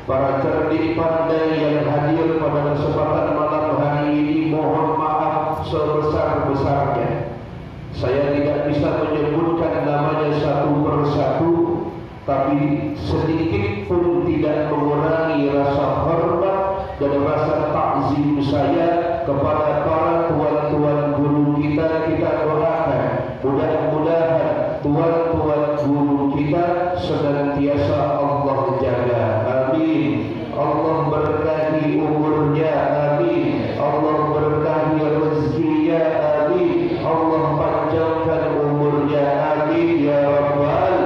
para cerdik pandai yang hadir mengurangi rasa hormat dan rasa takzim saya kepada para tuan-tuan guru kita. Kita doakan mudah-mudahan tuan-tuan guru kita senantiasa Allah jaga. Amin. Allah berkahi umurnya. Amin. Allah berkahi rezekinya. Amin. Allah panjangkan umurnya. Amin ya rabbal.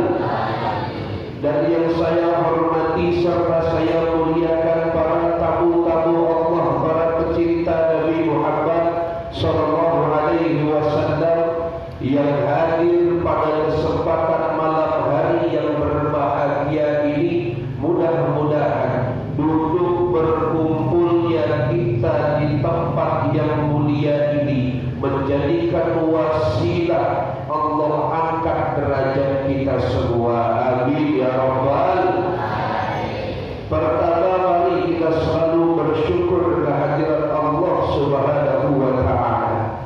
Dan yang saya hormati serta saya muliakan para tamu-tamu Allah, para pecinta Nabi Muhammad sallallahu alaihi wasallam yang hadir pada kesempatan malam hari yang berbahagia ini. Mudah-mudahan duduk berkumpulnya kita di tempat yang mulia ini menjadikan wasilah Allah angkat derajat kita semua. Amin ya rabbal. Pertama, mari kita selalu bersyukur kehadiran Allah subhanahu wa ta'ala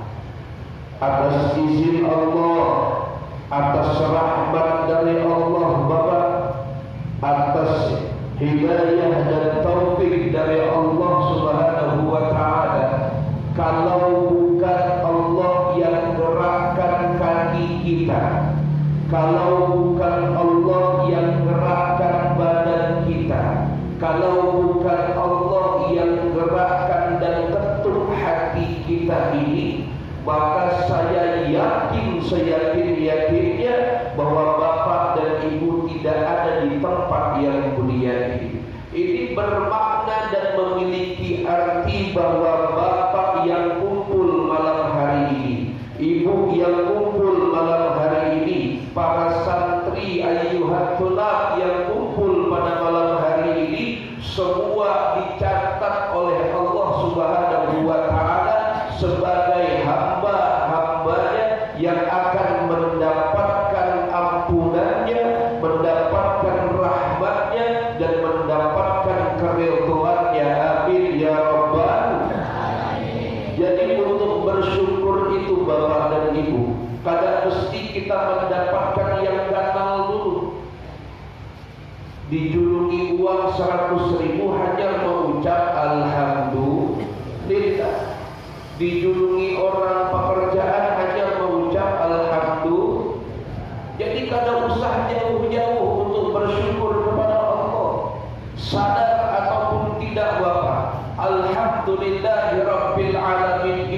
atas izin Allah, atas rahmat dari Allah Bapa, atas hidayah dan taufik dari Allah subhanahu wa ta'ala. Kalau bukan Allah yang gerakkan kaki kita, kalau bukan Allah yang gerakkan badan kita, kalau bukan Allah yang gerakkan dan ketuk hati kita ini, maka saya yakin, seyakin-yakinnya bahwa Bapak dan Ibu tidak ada di tempat yang mulia ini. Ini bermakna dan memiliki arti bahwa Bapak yang kumpul malam hari ini, Ibu yang kumpul malam hari ini, para santri ayyuhat tulab yang kumpul pada malam hari ini, semua dicatat oleh Allah subhanahu wa ta'ala sebagai hamba-hambanya yang akan mendapatkan ampunannya, mendapatkan rahmatnya, dan mendapatkan keridhaannya. Amin ya rabbal. Jadi untuk bersyukur itu Bapak dan Ibu, kadang mesti kita mendapatkan yang gatal dulu. Dijulungi uang 100.000 hanya mengucap alhamdulillah. Dijulungi orang pekerjaan hanya mengucap alhamdulillah. Jadi kadang usah jauh-jauh untuk bersyukur kepada Allah. Sadar ataupun tidak Bapak, alhamdulillahirabbil alamin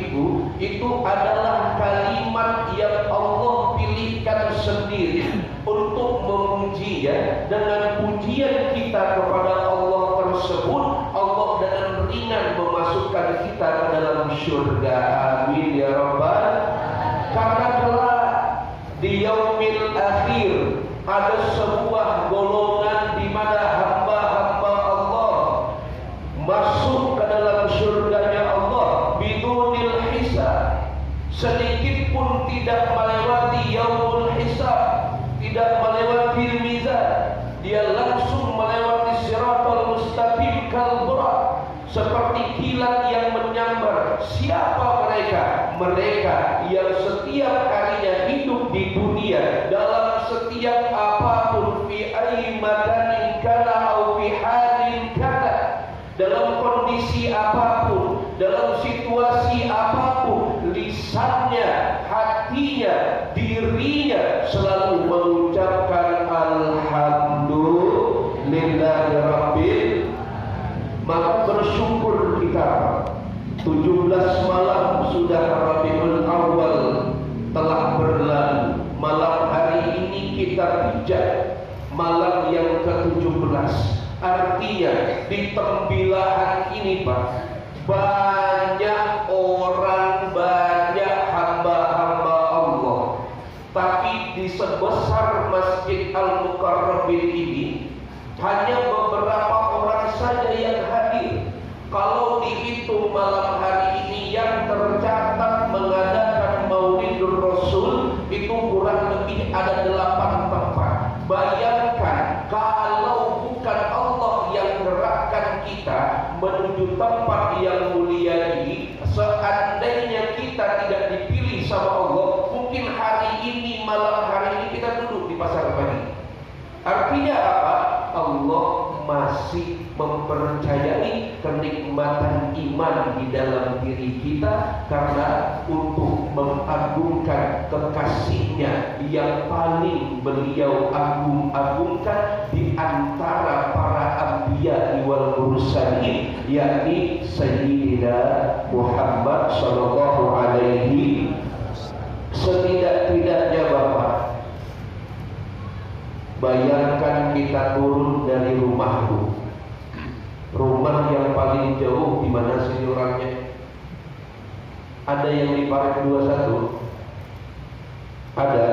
itu adalah kalimat yang Allah pilihkan sendiri untuk memuji ya. Dengan pujian kita kepada Allah tersebut, Allah dengan ringan memasukkan kita ke dalam syurga. Amin ya rabbal. Karena kelak di yaumil akhir ada sebuah golongan di mana hamba-hamba Allah masuk ke dalam syurganya Allah bidunil hisab, sedikit pun tidak melewati yaumul hisab, tidak melewati mizan, dia langsung melewati siratal mustaqim kalburak, seperti kilat yang menyambar. Siapa mereka? Mereka yang setiap harinya hidup di dunia dalam setiap apapun, fi ayyi makanin kana au fi halin kana, dalam kondisi apapun, dalam situasi apapun, lisannya, hatinya, dirinya selalu mengucapkan alhamdulillahirabbil. Maka bersyukur kita. 17 malam sudah Rabiul Awal telah berlalu. Malam hari ini kita pijak malam yang ke-17. Artinya di tembilahan ini Pak, banyak orang, banyak hamba-hamba Allah. Tapi di sebesar Masjid Al-Mukarrabin ini hanya beberapa orang saja yang hadir. Kalau dihitung malam hari ini yang tercatat mengadakan Maulidur Rasul itu kurang lebih ada 8 tempat. Bayangkan kalau bukan Allah yang gerakkan kita menuju tempat yang mulia ini, seandainya kita tidak dipilih sama Allah, mungkin hari ini, malam hari ini kita duduk di pasar pagi. Artinya apa? Allah masih mempercayai kenikmatan iman di dalam diri kita, karena untuk mengagungkan kekasihnya yang paling beliau agung-agungkan di antara para anbiya wal mursalin, yakni Sayyidina Muhammad sallallahu alaihi. Setidak-tidaknya Bapak, bayangkan kita turun dari rumahku. Rumah yang paling jauh di mana sini orangnya? Ada yang di Paret 21, ada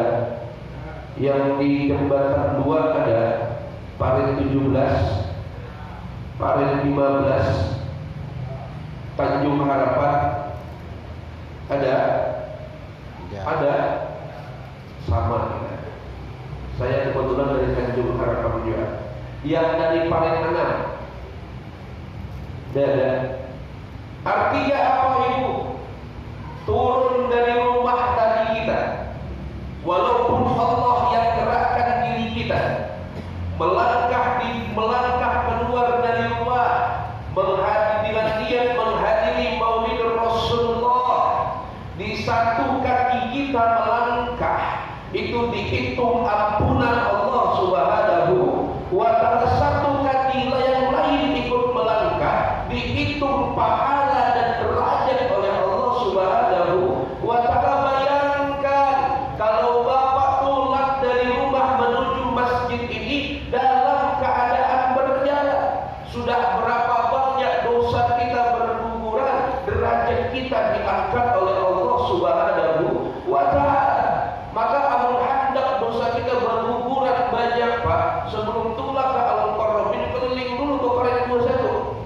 yang di Jembatan 2, ada Paret 17, Paret 15, Tanjung Harapan, ada sama. Saya kebetulan dari Tanjung Harapan juga. Yang dari Paret 6 ada. Artinya apa Ibu? Turun dari rumah tadi kita, walaupun Allah yang gerakkan diri kita melangkah keluar dari rumah, menghadiri Maulid Rasulullah, di satu kaki kita melangkah itu dihitung ampunan Allah Subhanahu wa ta'ala. Satu kaki yang lain ikut melangkah dihitung pahala dan derajat oleh Allah Subhanahu wa ta'ala. Bayangkan kalau Bapak pulang dari rumah menuju masjid ini dalam keadaan berjalan, sudah berapa banyak dosa kita berguguran, derajat kita diangkat oleh Allah Subhanahu wa ta'ala. Maka alhamdulillah dosa kita berguguran banyak Pak. Sebelum itulah ke Al-Qarabin keliling dulu ke Paret 21.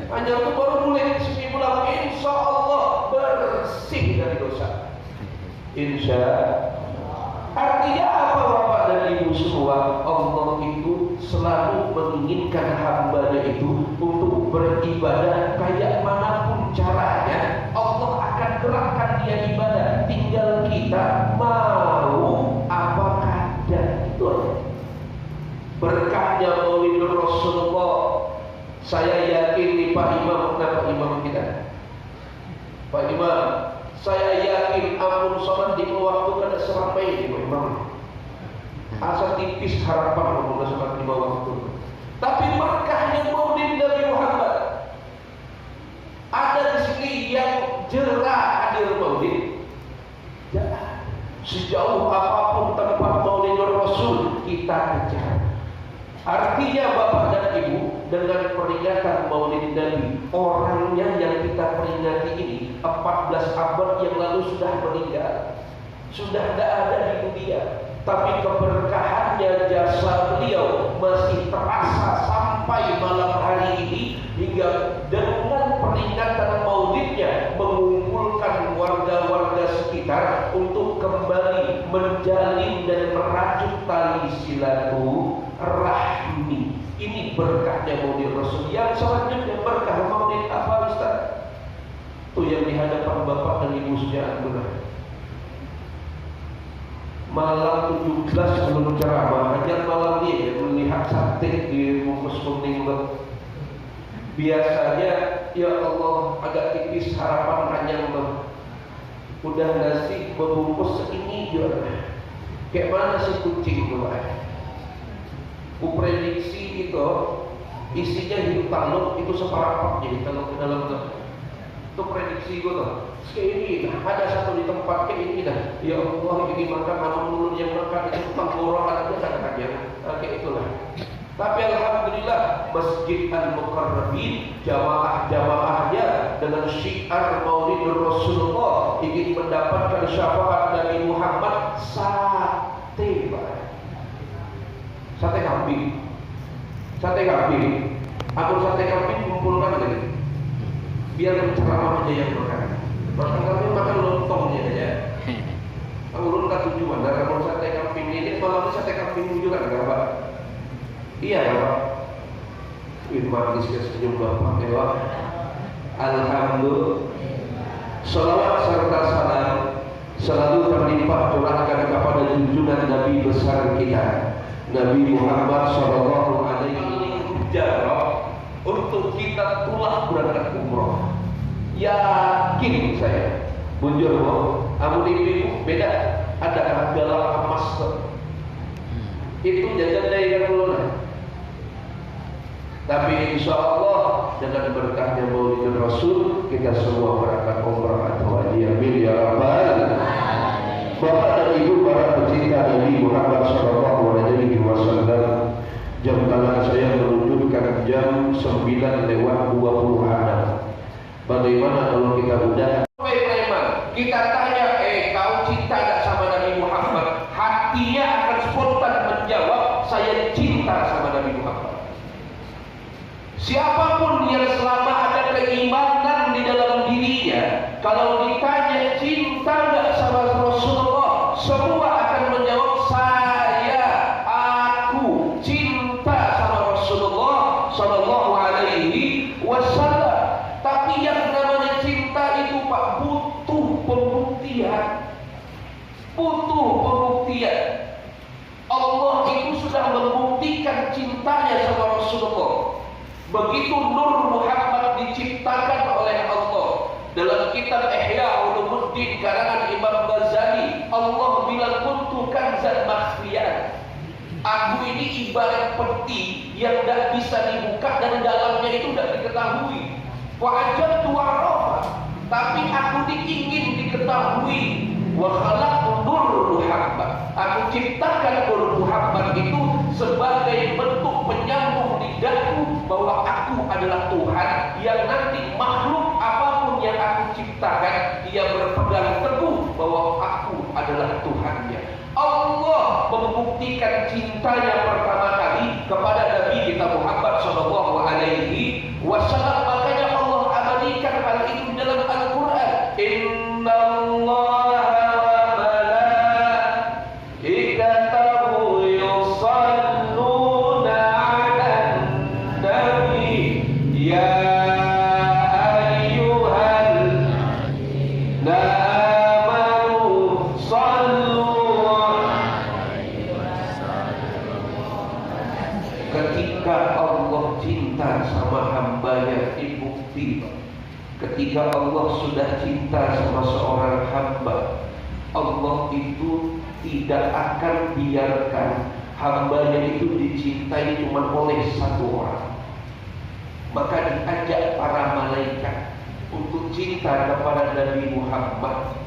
Hanya itu baru mulai sini pulang, insya Allah bersih dari dosa. Insya. Artinya apa Bapak dan Ibu semua? Allah itu selalu menginginkan hambanya itu untuk beribadah kayak manapun caranya. Allah akan gerakkan dia ibadah. Tinggal kita mau apa kadar. Itu aja. Berkahnya Maulid Rasulullah. Saya yakin nih Pak Imam, kenapa Imam kita? Pak Imam, saya yakin ampun sholat di waktu kada seramai ini Pak Imam. Asa tipis harapan ampun sholat di waktu. Tapi berkahnya Maulid Nabi Muhammad. Ada di sini yang jerah hadir Maulid. Ya, sejauh apapun tempat Maulid Rasul kita kejar. Artinya Bapak dan Ibu, dengan peringatan Maulid Nabi, orangnya yang kita peringati ini 14 abad yang lalu sudah meninggal, sudah tidak ada di dunia. Tapi keberkahannya jasa beliau masih terasa sampai malam hari ini, hingga dengan peringatan Maulidnya mengumpulkan warga-warga sekitar untuk kembali menjalin dan merajut tali silaturahmi. Ini berkahnya Maulid Rasul. Yang selanjutnya berkah Maulid apa Ustaz? Itu yang di hadapan Bapak dan Ibu sejak benar. Malam 17 sebelum ceramah, hanya malam ini melihat sate di bungkus kuning. Biasanya ya Allah agak tipis harapan hanya udah nasi membungkus segini juga. Kayak mana sih kucing itu Pak? Ku prediksi itu isinya hidup taluk itu separapat jadi kalau ke dalam itu prediksi gue tuh. Kayak ini ada satu di tempat kayak ini dah. Ya Allah ini makan nama mulut yang makan itu tenggorokan aja katakannya. Kayak itulah. Tapi alhamdulillah Masjid Al-Mukarrabin jamaah-jamaahnya dengan syiar Maulid Rasulullah ingin mendapatkan syafaat Nabi Muhammad. Sate Pak. Sate kambing. Aku sate kambing kumpulkan lagi. Biar ceramah aja yang berkah. Makan kambing makan lontongnya aja. Ulun kan tujuan dari mau sate kambing ini malam sate kambing juga enggak Pak? Iya Pak. Manis ya senyum Bapak ya. Alhamdulillah. Salawat serta salam selalu terlimpah curahkan kepada junjungan Nabi besar kita Nabi Muhammad sallallahu alaihi wasallam. mujarab untuk kita pulang berangkat umroh. Yakin saya, bujur boh, amun ibu beda, ada galang emas itu jajan dari kan. Tapi insya Allah dengan berkahnya Maulidul Rasul kita semua berangkat umrah atau haji. Amin ya rabbal. Bapak dan ibu para pecinta Nabi Muhammad sallallahu alaihi wasallam, jam tangan saya menunjukkan jam 9:26. Bagaimana kalau kita udah kita tanya, kau cinta tak sama Nabi Muhammad? Hatinya akan spontan menjawab, saya cinta sama Nabi Muhammad. Siapapun yang selama ada keimanan di dalam dirinya, kalau ditanya cinta enggak sama Rasulullah, semua akan menjawab aku cinta sama Rasulullah sallallahu alaihi wasallam. Tapi yang namanya cinta itu Pak butuh pembuktian. Butuh pembuktian. Allah itu sudah membuktikan cintanya sama Rasulullah. Begitu Nur Muhammad diciptakan oleh Allah dalam kitab Ihya Ulumuddin karangan Imam Ghazali, Allah bilang kuntu kanzan makhfiyan. Aku ini ibarat peti yang tidak bisa dibuka dan dalamnya itu tidak diketahui. Wajib tu'arafa, tapi aku ingin diketahui. Wa khalaqtu Nur Muhammad, aku ciptakan Nur Muhammad itu sebagai bentuk penyambung lidahku bahwa aku adalah Tuhan yang nanti makhluk apapun yang aku ciptakan dia berpegang teguh bahwa aku adalah Tuhannya. Allah membuktikan cintanya pertama kali kepada Nabi kita Muhammad sallallahu alaihi wasallam. Makanya Allah abadikan hal itu dalam Al-Quran. Innallaha ketika Allah sudah cinta sama seorang hamba, Allah itu tidak akan biarkan hambanya itu dicintai cuma oleh satu orang. Maka diajak para malaikat untuk cinta kepada Nabi Muhammad,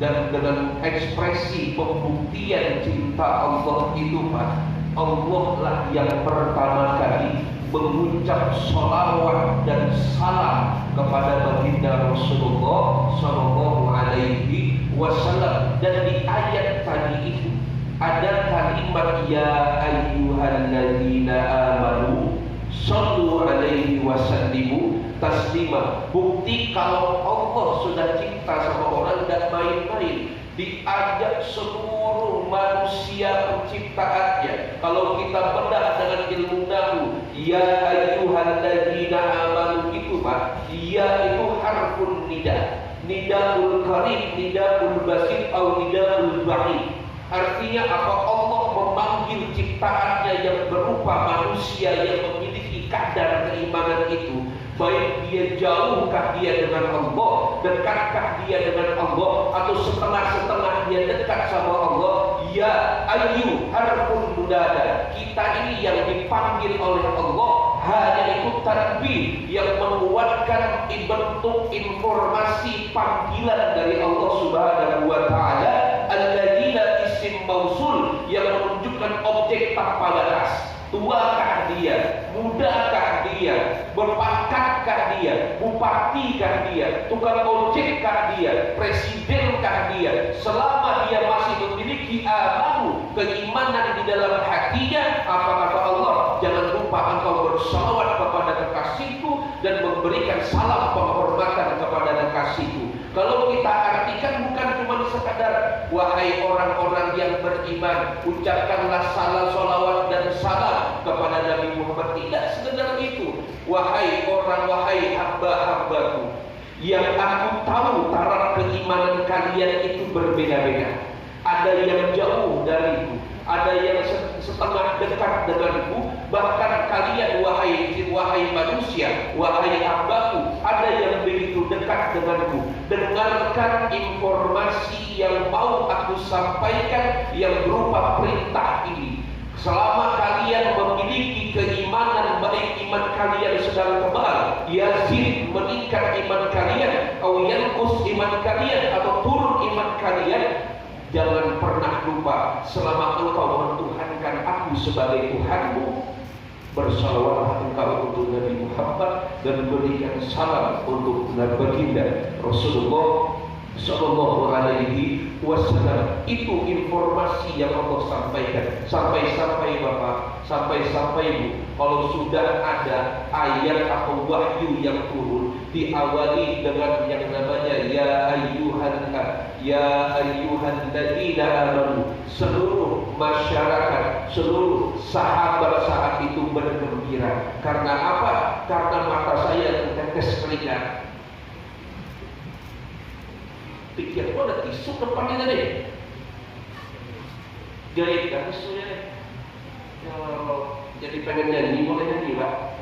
dan dengan ekspresi pembuktian cinta Allah itu Pak, Allah lah yang pertama kali mengucap sholawat dan salam kepada baginda Rasulullah sallallahu alaihi wasallam. Dan di ayat tadi itu ada kalimat ya ayyuhalladzina amanu shallu alaihi wasallimu taslima. Bukti kalau Allah sudah cinta sama orang dan main-main. Diajak seluruh manusia penciptaannya. Kalau kita bedah dengan ilmu nahu, ya ayyuhalladzina amanu itu Pak, ya itu harfun nida, nidaul qarib, nidaul basit, atau nidaul ba'id. Artinya apa? Allah memanggil ciptaannya yang berupa manusia yang memiliki kadar keimanan itu. Baik dia jauhkah dia dengan Allah, dekatkah dia dengan Allah, atau setengah-setengah dia dekat sama Allah. Ya ayu harfun munada, kita ini yang dipanggil oleh Allah hanya itu tanbih yang menguatkan bentuk informasi panggilan dari Allah Subhanahu wa taala. Alladzina isim mausul yang menunjukkan objek tanpa batas. Tuakah dia, mudakah dia, berpangkatkah dia, bupatikah dia, tukang ojekkah dia, presidenkah dia, selama dia masih memiliki amanu, keimanan di dalam hatinya, apa kata Allah? Jangan lupa engkau bersalawat kepada kekasihku dan memberikan salam penghormatan kepada kekasihku. Kalau kita artikan bukan cuma sekadar wahai orang-orang yang beriman, ucapkanlah salam, salawat dan salam kepada Nabi Muhammad. Tidak sekedar itu. Wahai orang, wahai hamba-hambaku, yang aku tahu taraf keimanan kalian itu berbeda-beda. Ada yang jauh dariku, ada yang setengah dekat denganku, Bahkan kalian wahai manusia, wahai hambaku, ada yang begitu dekat denganku. Dengarkan informasi yang mau aku sampaikan yang berupa perintah ini. Selama kalian memiliki keimanan, baik iman kalian sedang tebal, yazid meningkat iman kalian, atau yanqus iman kalian, atau turun iman kalian, jangan pernah lupa selama engkau mentuhankan aku sebagai Tuhanmu, bersalawatlah engkau untuk Nabi Muhammad dan berikan salam untuk baginda Rasulullah Sallallahu Alaihi Wasallam. Itu informasi yang Allah sampaikan. Sampai-sampai Bapak, sampai-sampai Bu, kalau sudah ada ayat atau wahyu yang turun, diawali dengan yang namanya ya ayyuhan ladina amanu. Seluruh masyarakat, seluruh sahabat saat itu bergembira. Karena apa? Karena mata saya tetes keringat. Pikir ada tisu depannya tadi. Jahit kan tisunya. Ya, jadi pengen nyanyi, boleh nyanyi Pak.